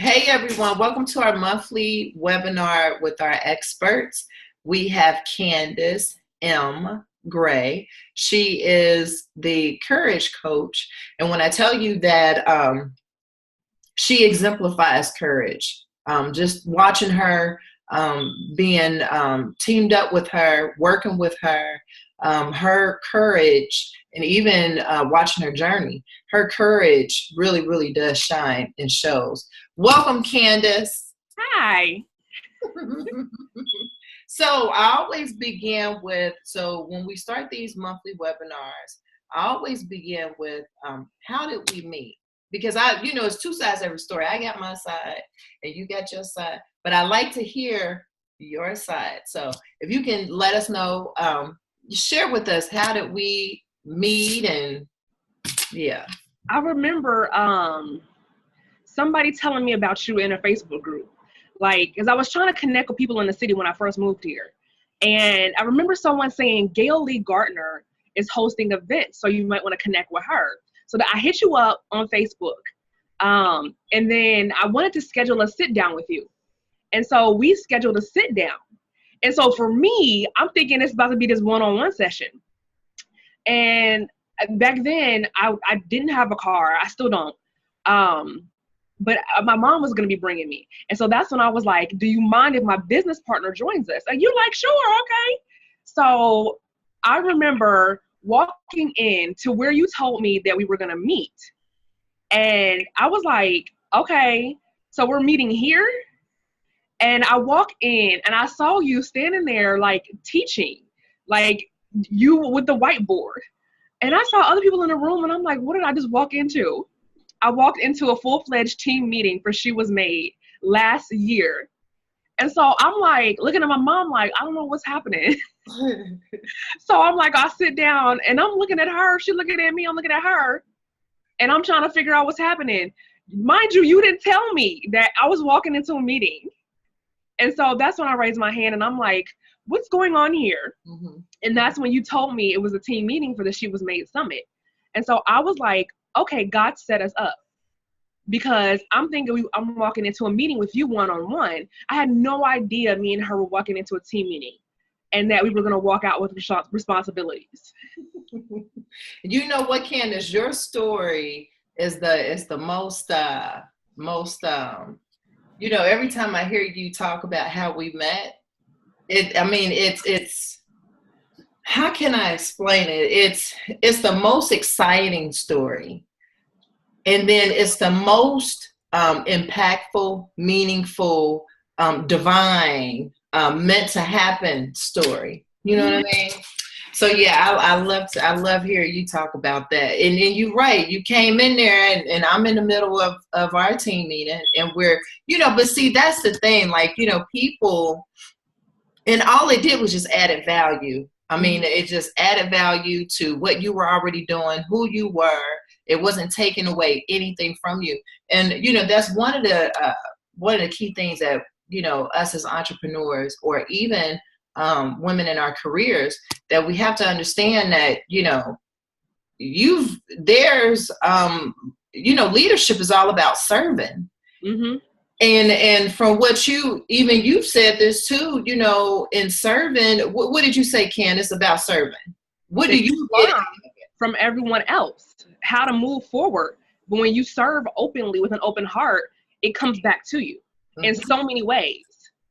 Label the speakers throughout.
Speaker 1: Hey everyone, welcome to our monthly webinar with our experts. We have Candace M. Gray. She is the courage coach. And when I tell you that she exemplifies courage, just watching her, being teamed up with her, working with her, her courage, and even watching her journey, her courage really, really does shine and shows. Welcome, Candace.
Speaker 2: Hi.
Speaker 1: So I always begin with, so when we start these monthly webinars, I always begin with, how did we meet? Because it's two sides of every story. I got my side and you got your side, but I like to hear your side. So if you can let us know, share with us, how did we meet? And yeah.
Speaker 2: I remember somebody telling me about you in a Facebook group. Because I was trying to connect with people in the city when I first moved here. And I remember someone saying Gail Lee Gardner is hosting events, so you might want to connect with her. So that I hit you up on Facebook. And then I wanted to schedule a sit down with you. And so we scheduled a sit down. And so for me, I'm thinking it's about to be this one-on-one session. And back then, I didn't have a car. I still don't. But my mom was going to be bringing me. And so that's when I was like, do you mind if my business partner joins us? And you're like, sure, okay. So I remember walking in to where you told me that we were going to meet. And I was like, okay, so we're meeting here? And I walk in and I saw you standing there teaching, you with the whiteboard. And I saw other people in the room and I'm like, what did I just walk into? I walked into a full-fledged team meeting for She Was Made last year. And so I'm like, looking at my mom like, I don't know what's happening. So I'm like, I sit down and I'm looking at her. She's looking at me. I'm looking at her. And I'm trying to figure out what's happening. Mind you, you didn't tell me that I was walking into a meeting. And so that's when I raised my hand and I'm like, what's going on here? Mm-hmm. And that's when you told me it was a team meeting for the She Was Made Summit. And so I was like, okay, God set us up, because I'm thinking I'm walking into a meeting with you one-on-one. I had no idea me and her were walking into a team meeting and that we were going to walk out with responsibilities.
Speaker 1: You know what, Candace, your story is the most, every time I hear you talk about how we met, it's how can I explain it? It's the most exciting story. And then it's the most impactful, meaningful, divine, meant to happen story. You know what I mean? So yeah, I love hearing you talk about that. And you're right. You came in there and I'm in the middle of our team meeting and we're, but see, that's the thing, people, and all it did was just added value. I mean, it just added value to what you were already doing, who you were. It wasn't taking away anything from you. And, that's one of the key things that, us as entrepreneurs or even women in our careers, that we have to understand that, leadership is all about serving. Mm-hmm. And from what you've said this too, in serving, what did you say, Candace, about serving? What do you get
Speaker 2: from everyone else? How to move forward. But when you serve openly with an open heart, it comes back to you in so many ways.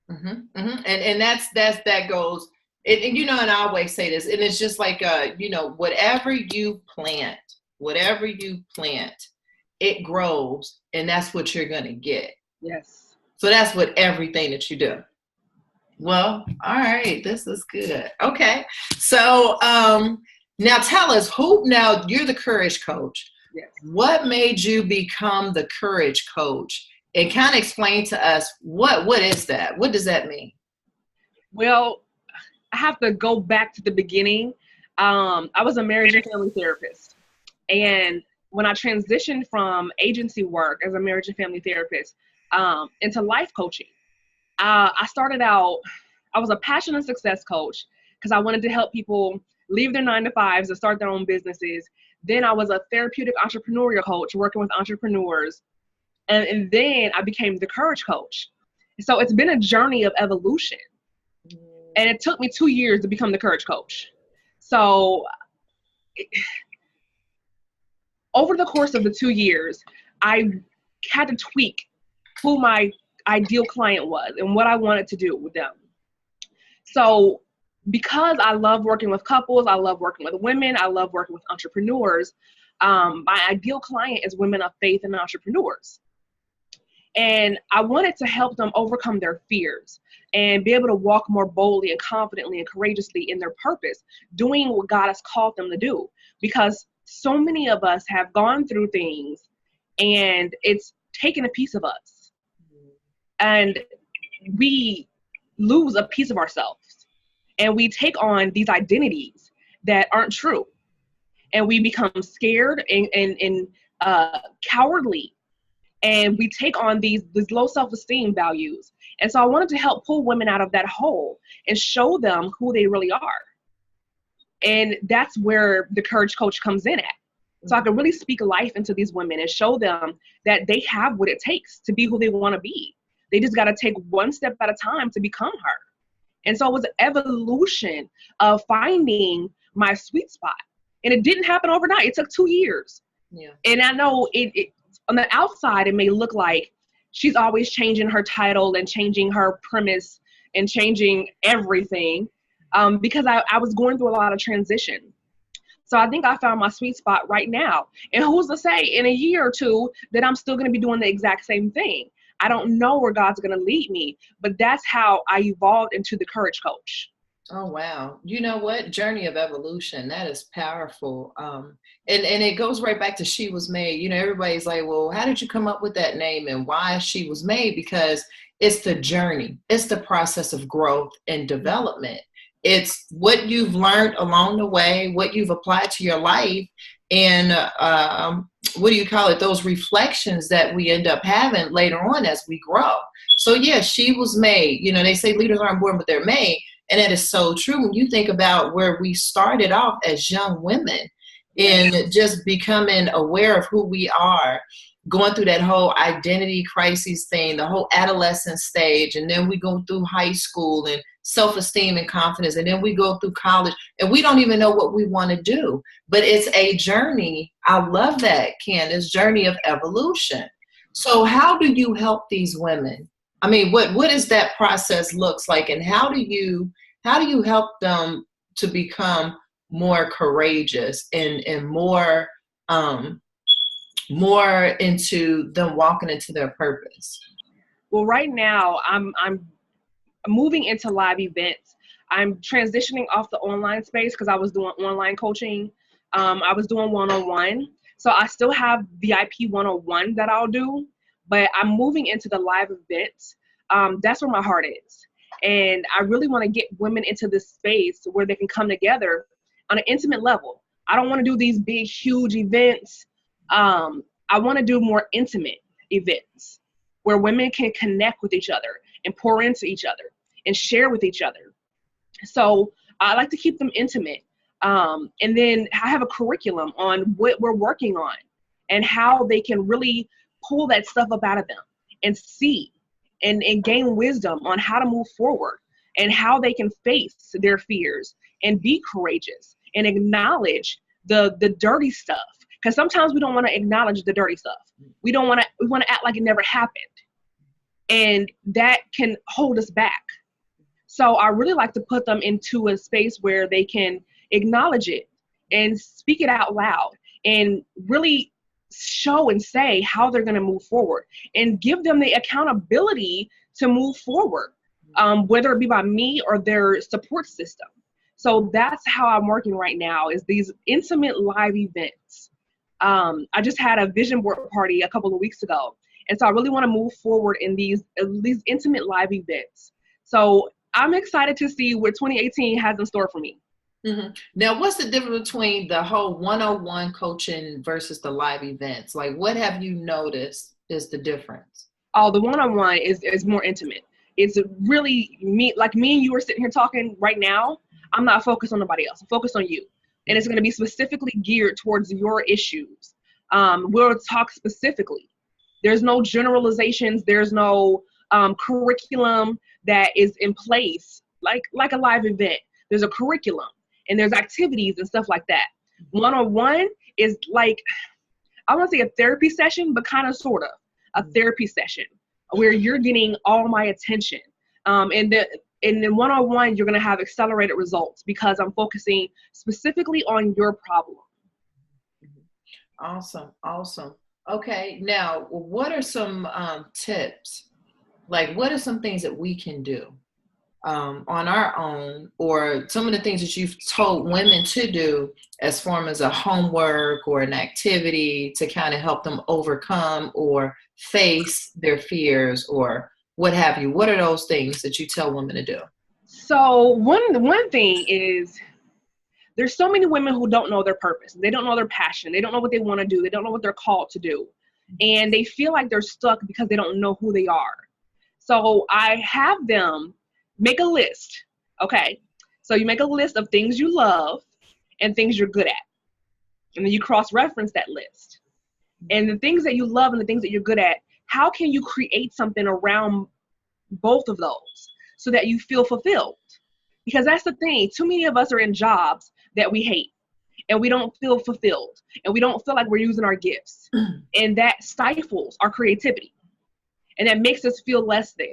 Speaker 1: Mm-hmm. Mm-hmm. And that goes, and I always say this, and it's just like, whatever you plant, it grows, and that's what you're going to get.
Speaker 2: Yes.
Speaker 1: So that's what everything that you do. Well, all right, this is good. Okay. So now tell us now you're the courage coach.
Speaker 2: Yes.
Speaker 1: What made you become the courage coach? And kind of explain to us what is that? What does that mean?
Speaker 2: Well, I have to go back to the beginning. I was a marriage and family therapist. And when I transitioned from agency work as a marriage and family therapist into life coaching, I started out, I was a passion and success coach because I wanted to help people leave their 9-to-5s and start their own businesses. Then I was a therapeutic entrepreneurial coach working with entrepreneurs. And then I became the courage coach. So it's been a journey of evolution. And it took me 2 years to become the courage coach. So over the course of the 2 years, I had to tweak who my ideal client was and what I wanted to do with them. So because I love working with couples, I love working with women, I love working with entrepreneurs, my ideal client is women of faith and entrepreneurs. And I wanted to help them overcome their fears and be able to walk more boldly and confidently and courageously in their purpose, doing what God has called them to do. Because so many of us have gone through things and it's taken a piece of us. And we lose a piece of ourselves. And we take on these identities that aren't true. And we become scared and cowardly. And we take on these low self-esteem values. And so I wanted to help pull women out of that hole and show them who they really are. And that's where the courage coach comes in at. So I can really speak life into these women and show them that they have what it takes to be who they want to be. They just got to take one step at a time to become her. And so it was an evolution of finding my sweet spot. And it didn't happen overnight. It took 2 years. Yeah. And I know it on the outside, it may look like she's always changing her title and changing her premise and changing everything because I was going through a lot of transition. So I think I found my sweet spot right now. And who's to say in a year or two that I'm still going to be doing the exact same thing? I don't know where God's going to lead me, but that's how I evolved into the courage coach.
Speaker 1: Oh, wow. You know what? Journey of evolution. That is powerful. And it goes right back to She Was Made. You know, everybody's like, well, how did you come up with that name and why She Was Made? Because it's the journey. It's the process of growth and development. It's what you've learned along the way, what you've applied to your life, and what do you call it? Those reflections that we end up having later on as we grow. So, yeah, she was made. You know, they say leaders aren't born, but they're made. And that is so true when you think about where we started off as young women in just becoming aware of who we are, going through that whole identity crisis thing, the whole adolescent stage. And then we go through high school and self-esteem and confidence. And then we go through college and we don't even know what we want to do. But it's a journey. I love that, Candace, journey of evolution. So how do you help these women? I mean, what does that process looks like, and how do you help them to become more courageous and more into them walking into their purpose?
Speaker 2: Well, right now I'm moving into live events. I'm transitioning off the online space because I was doing online coaching. I was doing one-on-one. So I still have VIP one-on-one that I'll do, but I'm moving into the live events. That's where my heart is. And I really want to get women into this space where they can come together on an intimate level. I don't want to do these big, huge events. I want to do more intimate events where women can connect with each other and pour into each other and share with each other. So I like to keep them intimate. And then I have a curriculum on what we're working on and how they can really pull that stuff up out of them and see and gain wisdom on how to move forward and how they can face their fears and be courageous and acknowledge the dirty stuff. Because sometimes we don't want to acknowledge the dirty stuff. We want to act like it never happened. And that can hold us back. So I really like to put them into a space where they can acknowledge it and speak it out loud and really show and say how they're going to move forward and give them the accountability to move forward, whether it be by me or their support system. So that's how I'm working right now, is these intimate live events. I just had a vision board party a couple of weeks ago. And so I really want to move forward in these intimate live events. So I'm excited to see what 2018 has in store for me.
Speaker 1: Mm-hmm. Now, what's the difference between the whole one-on-one coaching versus the live events? Like, what have you noticed is the difference?
Speaker 2: Oh, the one-on-one is more intimate. It's really me, like me and you are sitting here talking right now. I'm not focused on nobody else. I'm focused on you. And it's going to be specifically geared towards your issues. We'll talk specifically. There's no generalizations. There's no curriculum that is in place like a live event. There's a curriculum and there's activities and stuff like that. One-on-one is like, I want to say a therapy session, but kind of sort of a therapy session where you're getting all my attention. And then one-on-one, you're going to have accelerated results because I'm focusing specifically on your problem.
Speaker 1: Awesome. Awesome. Okay. Now, what are some tips? Like, what are some things that we can do on our own, or some of the things that you've told women to do as far as a homework or an activity to kind of help them overcome or face their fears or what have you? What are those things that you tell women to do?
Speaker 2: So one thing is, there's so many women who don't know their purpose. They don't know their passion. They don't know what they want to do. They don't know what they're called to do. And they feel like they're stuck because they don't know who they are. So I have them make a list. Okay. So you make a list of things you love and things you're good at. And then you cross-reference that list. And the things that you love and the things that you're good at, how can you create something around both of those so that you feel fulfilled? Because that's the thing. Too many of us are in jobs that we hate and we don't feel fulfilled and we don't feel like we're using our gifts. And that stifles our creativity and that makes us feel less than.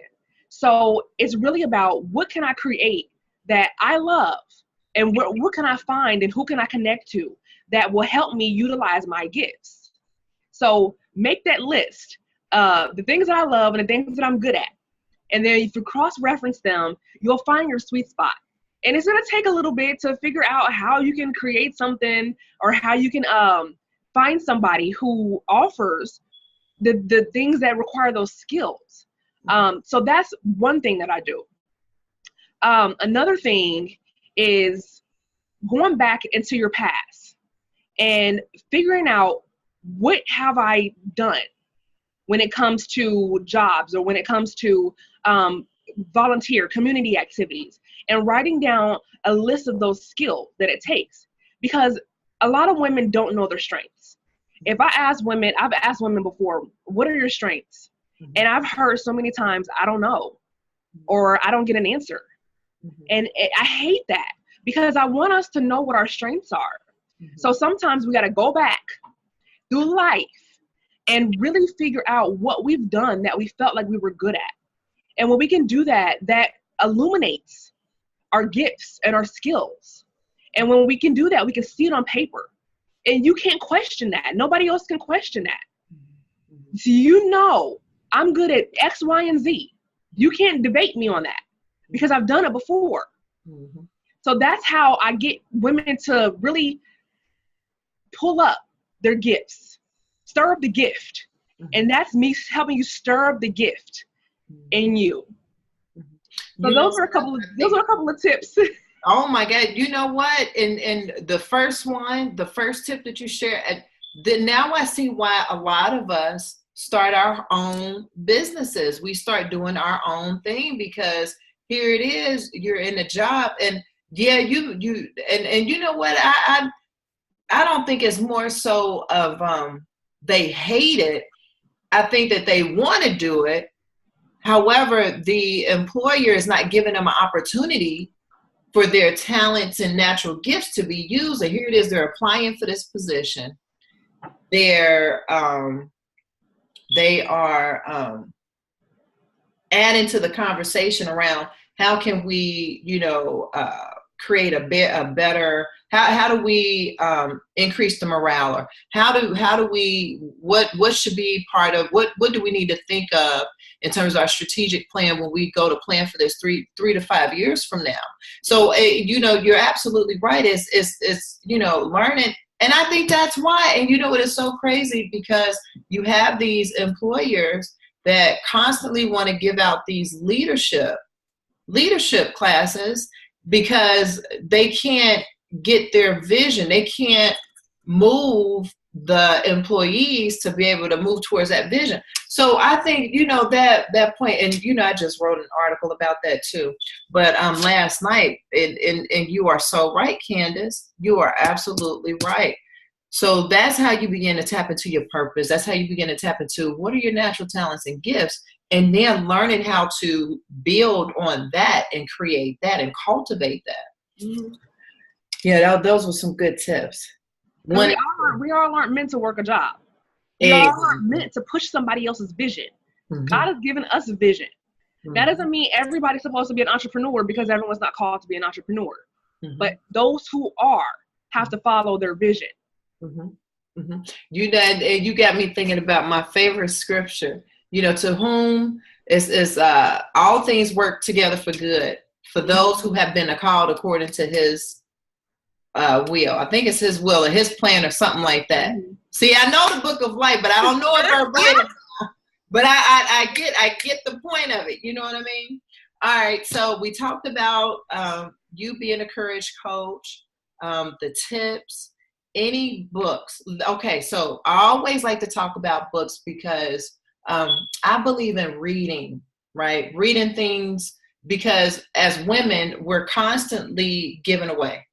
Speaker 2: So it's really about, what can I create that I love, and what can I find and who can I connect to that will help me utilize my gifts? So make that list of the things that I love and the things that I'm good at. And then if you cross-reference them, you'll find your sweet spot. And it's going to take a little bit to figure out how you can create something, or how you can find somebody who offers the things that require those skills. So that's one thing that I do. Another thing is going back into your past and figuring out, what have I done when it comes to jobs, or when it comes to volunteer community activities, and writing down a list of those skills that it takes. Because a lot of women don't know their strengths. If I ask women, I've asked women before, what are your strengths? Mm-hmm. And I've heard so many times, I don't know, or I don't get an answer. Mm-hmm. And I hate that, because I want us to know what our strengths are. Mm-hmm. So sometimes we got to go back through life and really figure out what we've done that we felt like we were good at. And when we can do that, that illuminates our gifts and our skills. And when we can do that, we can see it on paper. And you can't question that. Nobody else can question that. Mm-hmm. So you know, I'm good at X, Y, and Z. You can't debate me on that, because I've done it before. Mm-hmm. So that's how I get women to really pull up their gifts, stir up the gift. Mm-hmm. And that's me helping you stir up the gift in you. So those are a couple of tips.
Speaker 1: Oh my God. You know what? And the first tip that you shared, then now I see why a lot of us start our own businesses. We start doing our own thing, because here it is, you're in a job, and yeah, you you know what? I don't think it's more so of they hate it. I think that they want to do it. However, the employer is not giving them an opportunity for their talents and natural gifts to be used. And here it is, they're applying for this position. They are adding to the conversation around, how can we, create a better, how do we increase the morale, or how do we, what should be part of, what do we need to think of in terms of our strategic plan when we go to plan for this 3 to 5 years from now. So, you're absolutely right. It's learning. And I think that's why, and it is so crazy, because you have these employers that constantly want to give out these leadership classes, because they can't get their vision. They can't move the employees to be able to move towards that vision. So I think, that point, and, I just wrote an article about that too. But last night, and you are so right, Candace, you are absolutely right. So that's how you begin to tap into your purpose. That's how you begin to tap into what are your natural talents and gifts, and then learning how to build on that and create that and cultivate that.
Speaker 2: Mm-hmm.
Speaker 1: Yeah, those were some good tips.
Speaker 2: We all aren't meant to work a job. We all aren't meant to push somebody else's vision. Mm-hmm. God has given us a vision. Mm-hmm. That doesn't mean everybody's supposed to be an entrepreneur, because everyone's not called to be an entrepreneur. Mm-hmm. But those who are have to follow their vision.
Speaker 1: Mm-hmm. Mm-hmm. You got me thinking about my favorite scripture. To whom is all things work together for good for those who have been called according to His will. I think it's His will or His plan or something like that. Mm-hmm. See, I know the book of life, but I don't know it verbatim. But I get the point of it. You know what I mean? All right. So we talked about you being a courage coach, the tips. Any books? Okay, so I always like to talk about books because I believe in reading, right? Reading things, because as women, we're constantly giving away.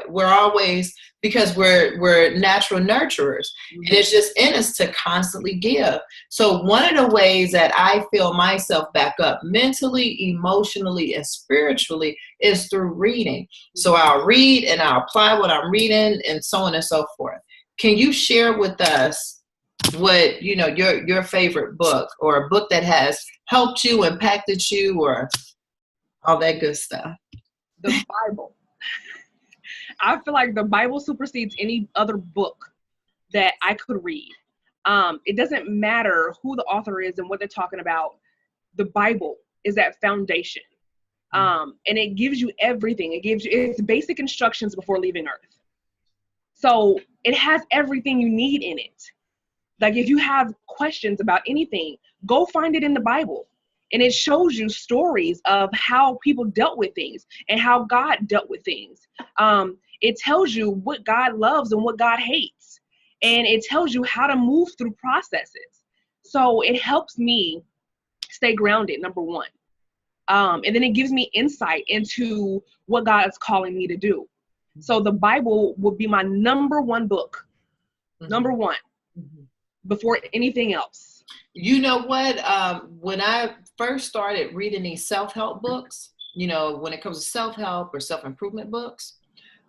Speaker 1: We're always, because we're natural nurturers, and it's just in us to constantly give. So one of the ways that I feel myself back up mentally, emotionally, and spiritually is through reading. So I'll read and I'll apply what I'm reading and so on and so forth. Can you share with us what, your favorite book, or a book that has helped you, impacted you, or all that good stuff?
Speaker 2: The Bible. I feel like the Bible supersedes any other book that I could read. It doesn't matter who the author is and what they're talking about. The Bible is that foundation. And it gives you everything. It's basic instructions before leaving Earth. So it has everything you need in it. Like if you have questions about anything, go find it in the Bible. And it shows you stories of how people dealt with things and how God dealt with things. It tells you what God loves and what God hates. And it tells you how to move through processes. So it helps me stay grounded, number one. And then it gives me insight into what God is calling me to do. So the Bible will be my number one book, number one, before anything else.
Speaker 1: You know what? When I first started reading these self-help books, when it comes to self-help or self-improvement books,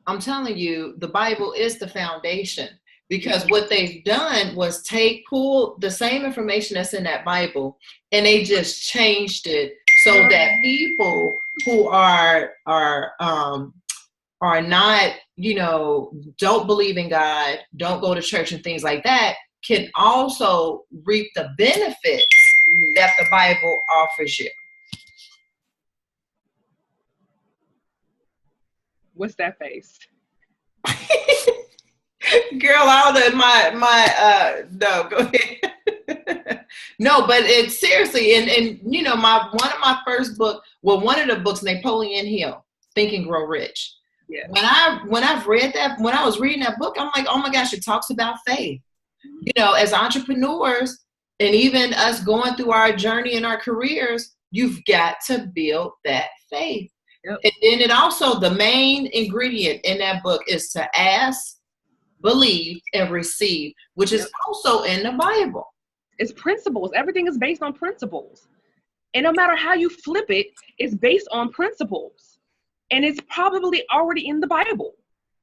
Speaker 1: I'm telling you, the Bible is the foundation, because what they've done was pull the same information that's in that Bible, and they just changed it so that people who are not, don't believe in God, don't go to church and things like that, can also reap the benefits that the Bible offers you.
Speaker 2: What's that face?
Speaker 1: Girl, all the no, go ahead. No, but it's seriously, and one of my first book, one of the books, Napoleon Hill, Think and Grow Rich.
Speaker 2: Yeah.
Speaker 1: When I've read that, when I was reading that book, I'm like, oh my gosh, it talks about faith. As entrepreneurs, and even us going through our journey in our careers, you've got to build that faith. Yep. And then it also, the main ingredient in that book is to ask, believe, and receive, which is also in the Bible.
Speaker 2: It's principles. Everything is based on principles. And no matter how you flip it, it's based on principles. And it's probably already in the Bible.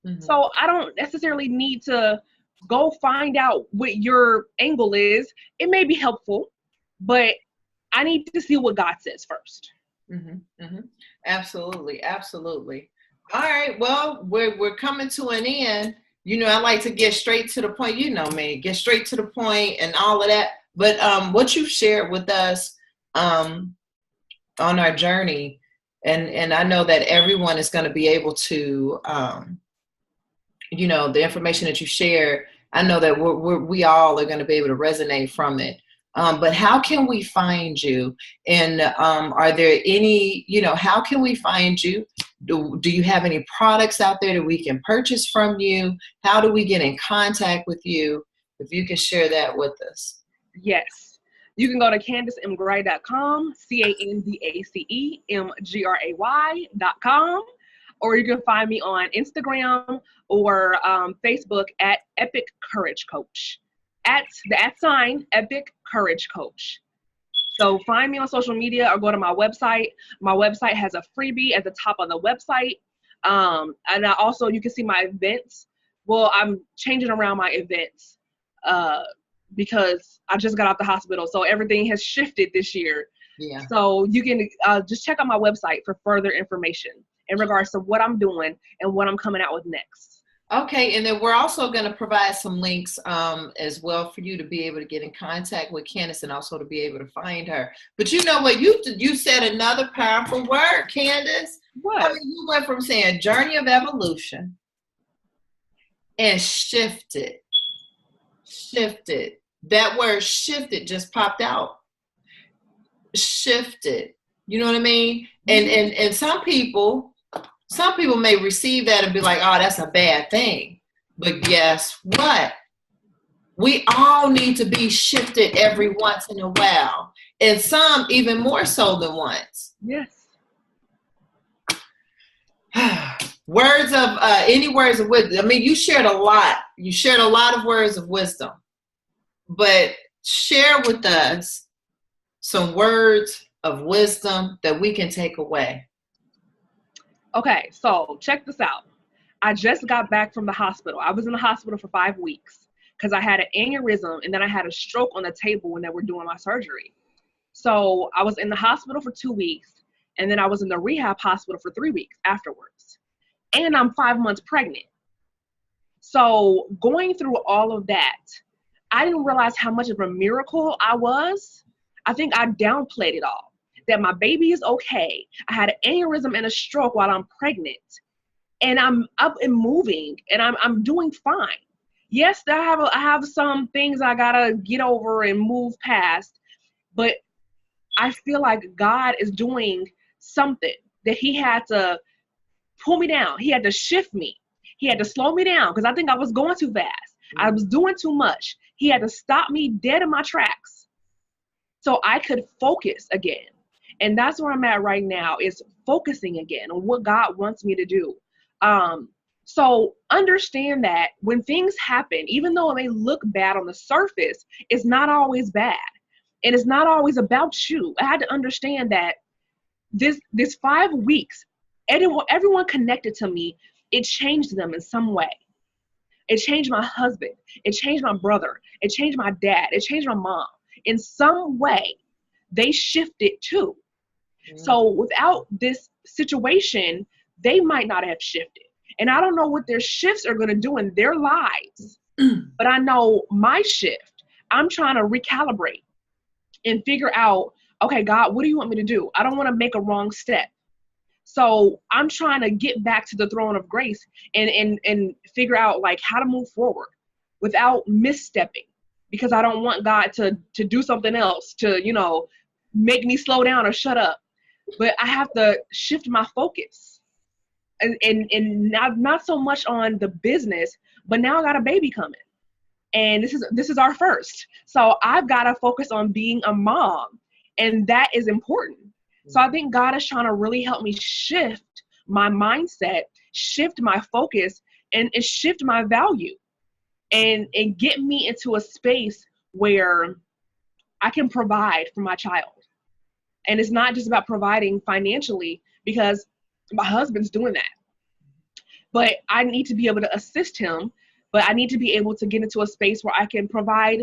Speaker 2: Mm-hmm. So I don't necessarily need to go find out what your angle is. It may be helpful, but I need to see what God says first.
Speaker 1: Mm-hmm. Mm-hmm. Absolutely. Absolutely. All right. Well, we're coming to an end. I like to get straight to the point, get straight to the point and all of that. But what you've shared with us on our journey, and I know that everyone is going to be able to, the information that you share, I know that we all are going to be able to resonate from it. But how can we find you? And are there any, how can we find you? Do you have any products out there that we can purchase from you? How do we get in contact with you? If you can share that with us.
Speaker 2: Yes. You can go to CandaceMGray.com, CandaceMGray.com. or you can find me on Instagram or Facebook at Epic Courage Coach, at the @ Epic Courage Coach. So find me on social media or go to my website. My website has a freebie at the top of the website. And also you can see my events. Well, I'm changing around my events because I just got out the hospital. So everything has shifted this year.
Speaker 1: Yeah.
Speaker 2: So you can just check out my website for further information in regards to what I'm doing and what I'm coming out with next.
Speaker 1: Okay, and then we're also going to provide some links as well for you to be able to get in contact with Candace and also to be able to find her. But you know what? You said another powerful word, Candace.
Speaker 2: What?
Speaker 1: I mean, you went from saying journey of evolution and shifted. That word shifted just popped out. Shifted. You know what I mean? And some people may receive that and be like, oh, that's a bad thing. But guess what? We all need to be shifted every once in a while. And some even more so than once.
Speaker 2: Yes.
Speaker 1: Words of, any words of wisdom. I mean, you shared a lot. You shared a lot of words of wisdom. But share with us some words of wisdom that we can take away.
Speaker 2: Okay, so check this out. I just got back from the hospital. I was in the hospital for 5 weeks because I had an aneurysm and then I had a stroke on the table when they were doing my surgery. So I was in the hospital for 2 weeks and then I was in the rehab hospital for 3 weeks afterwards. And I'm 5 months pregnant. So going through all of that, I didn't realize how much of a miracle I was. I think I downplayed it all. That my baby is okay. I had an aneurysm and a stroke while I'm pregnant. And I'm up and moving and I'm doing fine. Yes, I have some things I gotta get over and move past, but I feel like God is doing something that he had to pull me down. He had to shift me. He had to slow me down because I think I was going too fast. I was doing too much. He had to stop me dead in my tracks so I could focus again. And that's where I'm at right now, is focusing again on what God wants me to do. So understand that when things happen, even though they look bad on the surface, it's not always bad. And it's not always about you. I had to understand that this 5 weeks, everyone connected to me, it changed them in some way. It changed my husband. It changed my brother. It changed my dad. It changed my mom. In some way, they shifted too. So without this situation, they might not have shifted. And I don't know what their shifts are going to do in their lives, but I know my shift, I'm trying to recalibrate and figure out, okay, God, what do you want me to do? I don't want to make a wrong step. So I'm trying to get back to the throne of grace and figure out like how to move forward without misstepping, because I don't want God to do something else to, make me slow down or shut up. But I have to shift my focus and not so much on the business, but now I got a baby coming and this is our first. So I've got to focus on being a mom, and that is important. So I think God is trying to really help me shift my mindset, shift my focus, and shift my value and get me into a space where I can provide for my child. And it's not just about providing financially, because my husband's doing that. But I need to be able to assist him, but I need to be able to get into a space where I can provide,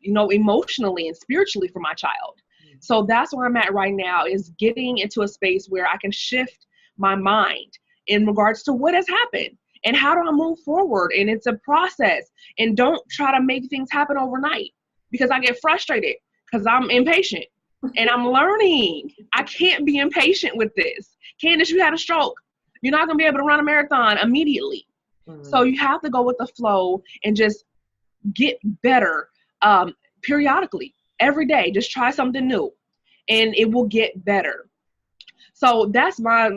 Speaker 2: emotionally and spiritually for my child. So that's where I'm at right now, is getting into a space where I can shift my mind in regards to what has happened and how do I move forward. And it's a process, and don't try to make things happen overnight, because I get frustrated because I'm impatient. And I'm learning. I can't be impatient with this. Candace, you had a stroke. You're not going to be able to run a marathon immediately. So you have to go with the flow and just get better periodically. Every day, just try something new and it will get better. So that's my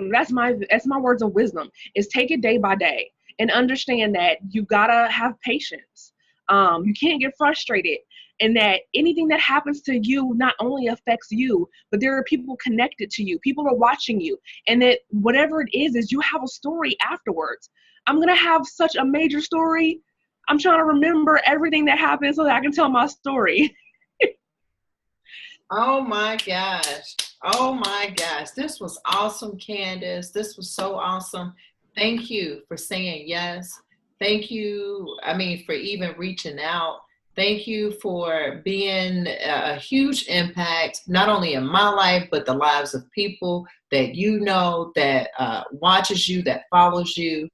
Speaker 2: words of wisdom, is take it day by day and understand that you got to have patience. You can't get frustrated. and that anything that happens to you not only affects you, but there are people connected to you. People are watching you, and that whatever it is you have a story afterwards. I'm going to have such a major story. I'm trying to remember everything that happened so that I can tell my story.
Speaker 1: Oh my gosh. Oh my gosh. This was awesome, Candace. This was so awesome. Thank you for saying yes. Thank you, for even reaching out. Thank you for being a huge impact, not only in my life, but the lives of people that you know, that watches you, that follows you.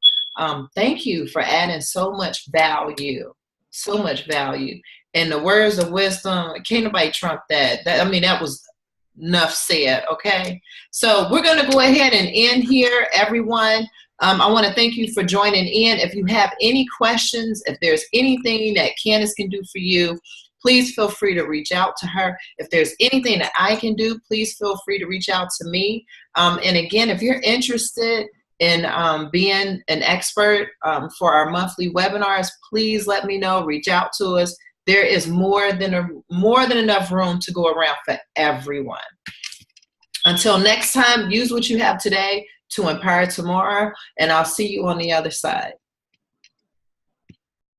Speaker 1: Thank you for adding so much value, so much value. And the words of wisdom, can't nobody trump that. That was enough said, okay? So we're going to go ahead and end here, everyone. I want to thank you for joining in. If you have any questions, if there's anything that Candace can do for you, please feel free to reach out to her. If there's anything that I can do, please feel free to reach out to me. And again, if you're interested in being an expert for our monthly webinars, please let me know. Reach out to us. There is more than enough room to go around for everyone. Until next time, use what you have today to empower tomorrow, and I'll see you on the other side.